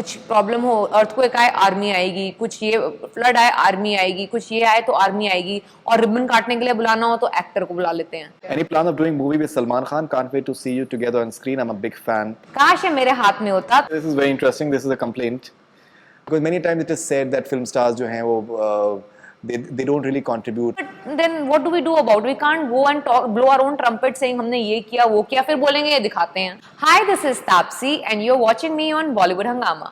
कुछ प्रॉब्लम हो, अर्थक्वेक आए आर्मी आएगी, कुछ ये फ्लड आए आर्मी आएगी, कुछ ये आए तो आर्मी आएगी, और रिबन काटने के लिए बुलाना हो तो एक्टर को बुला लेते हैं. Any plan of doing movie with Salman Khan? Can't wait to see you together on screen. I'm a big fan. काश ये मेरे हाथ में होता. This is very interesting. This is a complaint because many times it is said that film stars जो हैं वो they don't really contribute. But then what do we do about it? We can't go and talk, blow our own trumpet saying हमने ये किया वो किया, फिर बोलेंगे ये दिखाते हैं. Hi, this is Tapsi and you're watching me on Bollywood Hungama.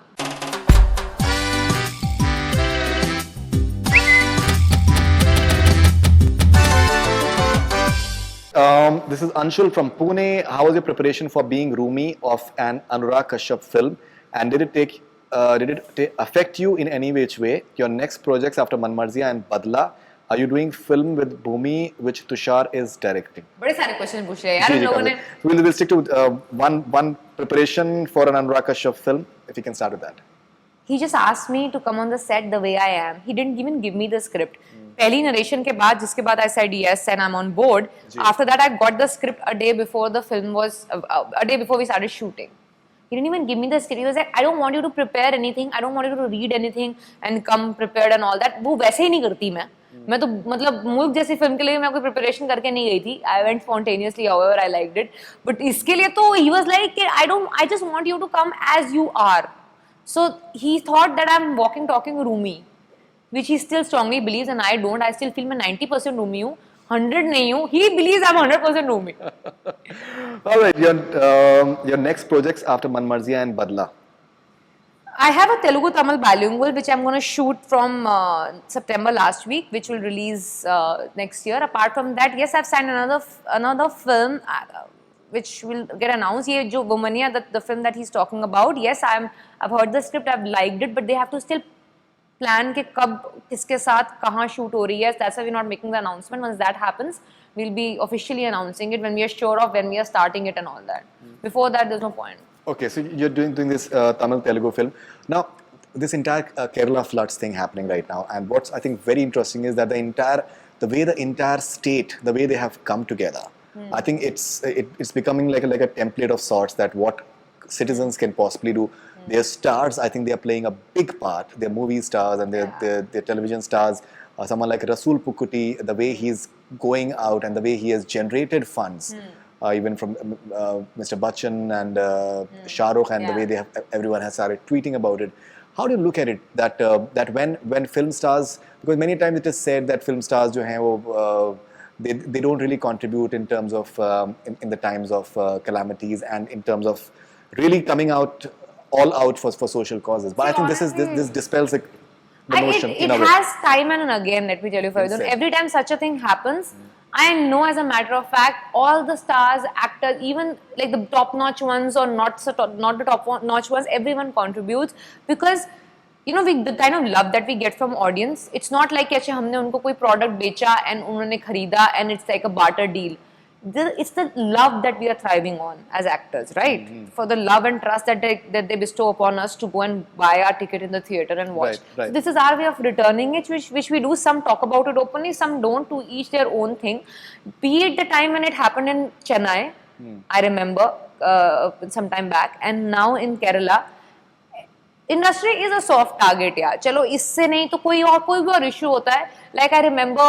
This is Anshul from Pune. How was your preparation for being Rumi of an Anurag Kashyap film, and did it affect you in any which way? Your next projects after Manmarzia and Badla, are you doing film with Bhumi, which Tushar is directing? बड़े सारे question पूछ रहे हैं यार इन लोगों ने. We'll stick to one preparation for an Anurag Kashyap film. If you can start with that. He just asked me to come on the set the way I am. He didn't even give me the script. पहली narration के बाद, जिसके बाद I said yes and I'm on board. After that I got the script a day before the film was, a day before we started shooting. He didn't even give me the script. He was like, I don't want you to prepare anything. I don't want you to read anything and come prepared and all that. वो वैसे ही नहीं करती मैं तो मतलब मुल्क जैसी film के लिए मैं कोई प्रिपरेशन करके नहीं गई थी. I went spontaneously, however I liked it. But इसके लिए तो he was like, I just want you to come as you are. So he thought that I'm walking talking Rumi, which he still strongly believes, and I don't. I still feel मैं 90% Rumi हूँ, 100 नहीं हूँ. He believes I'm 100% Rumi. All right, your next projects after Manmarzia and Badla. I have a Telugu Tamil bilingual which I'm going to shoot from September last week, which will release next year. Apart from that, yes, I've signed another film which will get announced. ये जो Womania, the film that he's talking about, yes, I've heard the script, I've liked it, but they have to still plan के कब किसके साथ कहाँ shoot हो रही है. That's why we're not making the announcement. Once that happens, we'll be officially announcing it when we are sure of when we are starting it and all that. Before that, there's no point. Okay, so you're doing this Tamil Telugu film. Now, this entire Kerala floods thing happening right now, and what's I think very interesting is that the way the entire state, the way they have come together, I think it's becoming like a template of sorts that what citizens can possibly do. Their stars, I think they are playing a big part. Their movie stars and their television stars. Someone like Rasool Pukkuti, the way he's going out and the way he has generated funds. Even from Mr. Bachchan and Shah Rukh, and the way everyone has started tweeting about it. How do you look at it that when film stars, because many times it is said that film stars जो हैं वो they don't really contribute in terms of in the times of calamities and in terms of really coming out all out for social causes. But I think this dispels the notion. It has time and again, let me tell you, Faridun, every time such a thing happens, I know as a matter of fact, all the stars, actors, even like the top-notch ones or not the top-notch ones, everyone contributes because you know the kind of love that we get from audience. It's not like कि हमने उनको कोई product बेचा and उन्होंने खरीदा and it's like a barter deal. It's the love that we are thriving on as actors, right? For the love and trust that they bestow upon us to go and buy our ticket in the theater and watch. Right. So this is our way of returning it, which we do. Some talk about it openly, some don't, to each their own thing. Be it the time when it happened in Chennai, I remember some time back, and now in Kerala. Industry is a soft target, yeah. चलो इससे नहीं तो कोई भी और issue होता है. Like I remember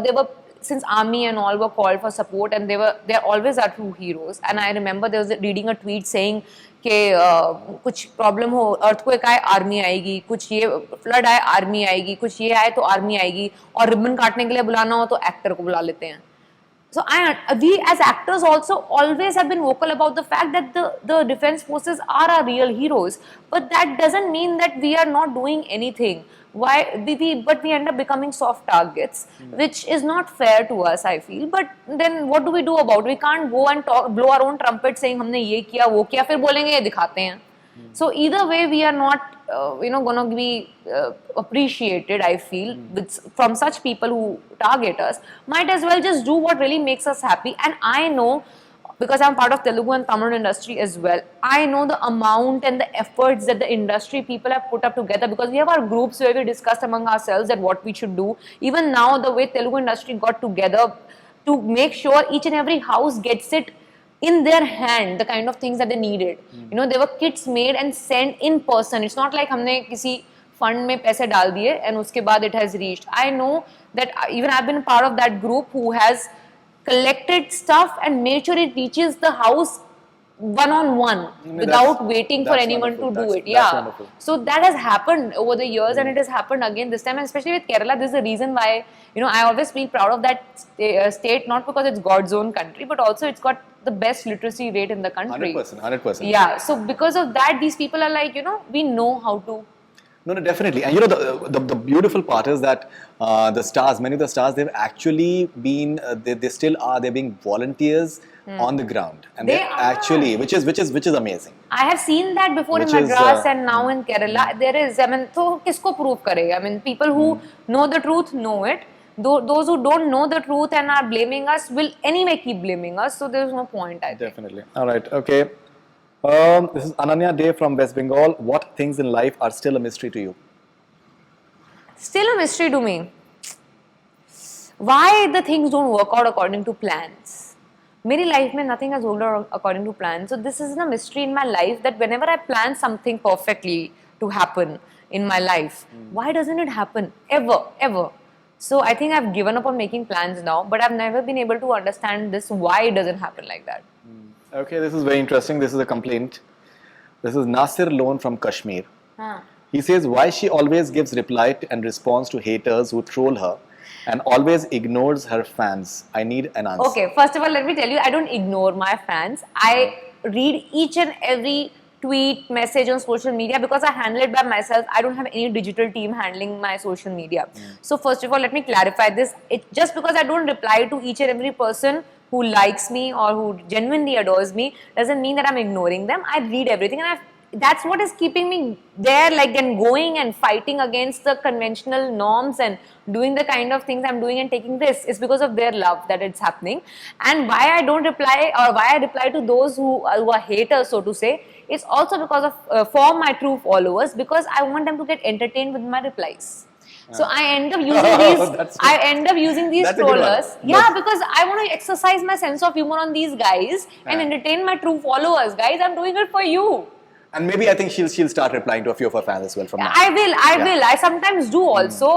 they were, since army and all were called for support, and they're always our true heroes. And I remember there was reading a tweet saying कि कुछ problem हो, earthquake आए army आएगी, कुछ ये flood आए army आएगी, कुछ ये आए तो army आएगी, और ribbon काटने के लिए बुलाना हो तो actor को बुला लेते हैं. So we as actors also always have been vocal about the fact that the defense forces are our real heroes, but that doesn't mean that we are not doing anything. But we end up becoming soft targets, which is not fair to us, I feel. But then what do we do about it? We can't go and blow our own trumpet saying हमने ये किया वो किया, फिर बोलेंगे ये दिखाते हैं. So either way, we are not going to be appreciated, I feel, from such people who target us. Might as well just do what really makes us happy. And I know, because I'm part of Telugu and Tamil industry as well, I know the amount and the efforts that the industry people have put up together, because we have our groups where we discuss among ourselves that what we should do. Even now, the way Telugu industry got together to make sure each and every house gets it in their hand the kind of things that they needed. You know, there were kits made and sent in person. It's not like हमने किसी fund में पैसे डाल दिए and उसके बाद it has reached. I know that even I've been part of that group who has collected stuff and made sure it reaches the house one on one without waiting for anyone to do it. Yeah. Wonderful. So that has happened over the years and it has happened again this time, and especially with Kerala. This is the reason why, you know, I always feel proud of that state, not because it's God's own country, but also it's got the best literacy rate in the country. 100%, 100%. Yeah. So because of that, these people are like, you know, we know how to. No, definitely. And you know, the beautiful part is that the stars, many of the stars, they've actually been, they still are, they're being volunteers on the ground. And They they're are. actually, which is amazing. I have seen that before Which in is, Madras and now in Kerala. There is, I mean, so kisko prove karega? I mean, people who know the truth know it. Those who don't know the truth and are blaming us will anyway keep blaming us. So there's no point, I think. Definitely. All right. Okay. This is Ananya Day from West Bengal. What things in life are still a mystery to you? Still a mystery to me. Why the things don't work out according to plans? मेरी life में nothing has worked out according to plan. So this is a mystery in my life that whenever I plan something perfectly to happen in my life, why doesn't it happen ever? So I think I've given up on making plans now, but I've never been able to understand this, why it doesn't happen like that. Okay, this is very interesting. This is a complaint. This is Nasir Lone from Kashmir. He says why she always gives reply and response to haters who troll her and always ignores her fans. I need an answer. Okay, first of all, let me tell you, I don't ignore my fans. I read each and every tweet, message on social media because I handle it by myself. I don't have any digital team handling my social media. So first of all, let me clarify this. Just because I don't reply to each and every person who likes me or who genuinely adores me doesn't mean that I'm ignoring them. I read everything, and that's what is keeping me there, like, and going and fighting against the conventional norms and doing the kind of things I'm doing and taking risks. It's because of their love that it's happening. And why I don't reply, or why I reply to those who are haters, so to say, is also because of for my true followers, because I want them to get entertained with my replies. So I end up using these That's a good one. trollers. Yeah, because I want to exercise my sense of humor on these guys and entertain my true followers. Guys, I'm doing it for you. And maybe I think she'll start replying to a few of her fans as well from now. I will. I sometimes do also,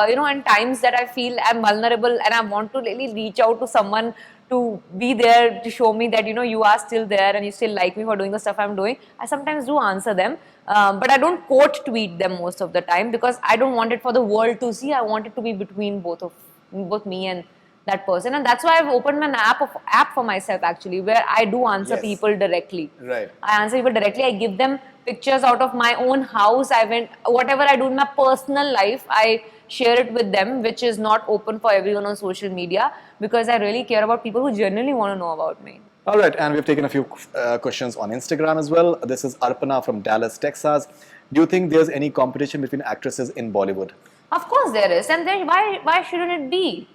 you know, in times that I feel I'm vulnerable and I want to really reach out to someone to be there to show me that, you know, you are still there and you still like me for doing the stuff I'm doing. I sometimes do answer them, but I don't quote tweet them most of the time because I don't want it for the world to see. I want it to be between both me and that person, and that's why I've opened an app for myself actually, where I do answer Yes. people directly. Right. I answer people directly. I give them pictures out of my own house. Whatever I do in my personal life, I share it with them, which is not open for everyone on social media, because I really care about people who genuinely want to know about me. All right, and we've taken a few questions on Instagram as well. This is Arpana from Dallas, Texas. Do you think there's any competition between actresses in Bollywood? Of course there is, and then why shouldn't it be?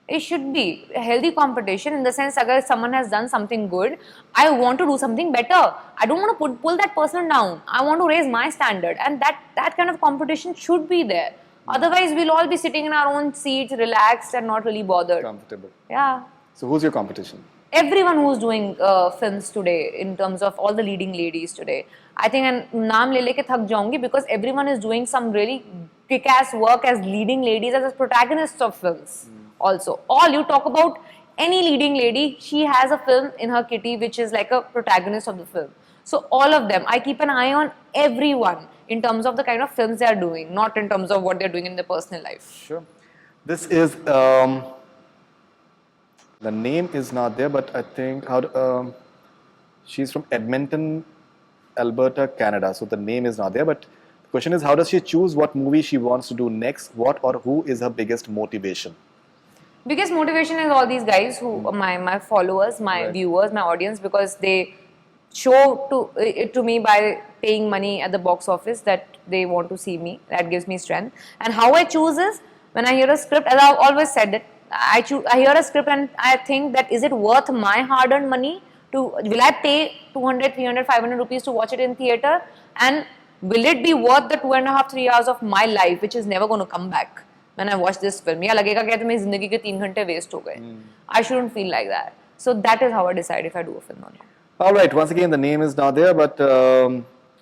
It should be a healthy competition in the sense, if someone has done something good, I want to do something better. I don't want to pull that person down. I want to raise my standard, and that kind of competition should be there. Otherwise, we'll all be sitting in our own seats, relaxed and not really bothered. Comfortable. Yeah. So who's your competition? Everyone who's doing films today, in terms of all the leading ladies today, I think I'm naam le leke thak jaungi, because everyone is doing some really kick-ass work as leading ladies, as protagonists of films. Also, you talk about any leading lady, she has a film in her kitty which is like a protagonist of the film. So all of them, I keep an eye on everyone in terms of the kind of films they are doing, not in terms of what they're doing in their personal life. Sure. This is the name is not there, but I think she's from Edmonton, Alberta, Canada. So the name is not there, but the question is, how does she choose what movie she wants to do next? What or who is her biggest motivation? Biggest motivation is all these guys who my followers, my Right. viewers, my audience, because they show it to me by paying money at the box office that they want to see me. That gives me strength. And how I choose is, when I hear a script, as I've always said it, I hear a script and I think that, is it worth my hard-earned money? Will I pay 200, 300, 500 rupees to watch it in theatre? And will it be worth the 2.5, 3 hours of my life, which is never going to come back when I watch this film? या लगेगा क्या तुम्हें जिंदगी के 3 घंटे waste हो गए? I shouldn't feel like that. So that is how I decide if I do a film or not. All right. Once again, the name is not there, but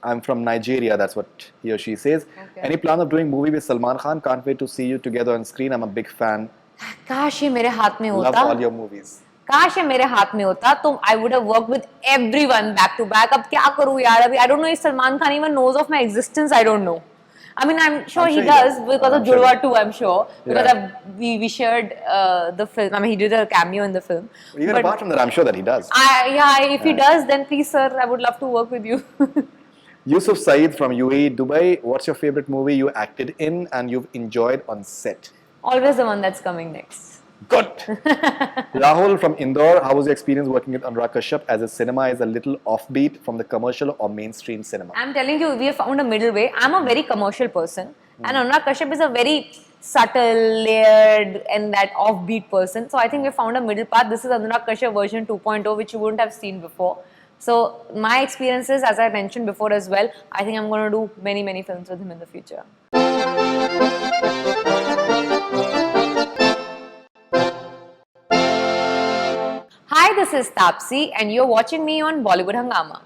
I'm from Nigeria. That's what he or she says. Okay. Any plan of doing movie with Salman Khan? Can't wait to see you together on screen. I'm a big fan. काश ये मेरे हाथ में Love होता. all your movies. काश ये मेरे हाथ में होता तो I would have worked with everyone back to back. अब क्या करूँ यार अभी I don't know if Salman Khan even knows of my existence. I don't know. I mean, I'm sure he does because of Judwar too. I'm sure because we shared the film. I mean, he did a cameo in the film. Even But apart from that, I'm sure that he does. if he does, then please, sir, I would love to work with you. Yusuf Saeed from UAE, Dubai. What's your favorite movie you acted in and you've enjoyed on set? Always the one that's coming next. Good. Rahul from Indore. How was your experience working with Anurag Kashyap as his cinema is a little offbeat from the commercial or mainstream cinema? I'm telling you, we have found a middle way. I'm a very commercial person, and Anurag Kashyap is a very subtle, layered, and that offbeat person. So I think we found a middle path. This is Anurag Kashyap version 2.0, which you wouldn't have seen before. So my experiences, as I mentioned before as well, I think I'm going to do many, many films with him in the future. Hi, this is Tapsi, and you're watching me on Bollywood Hungama.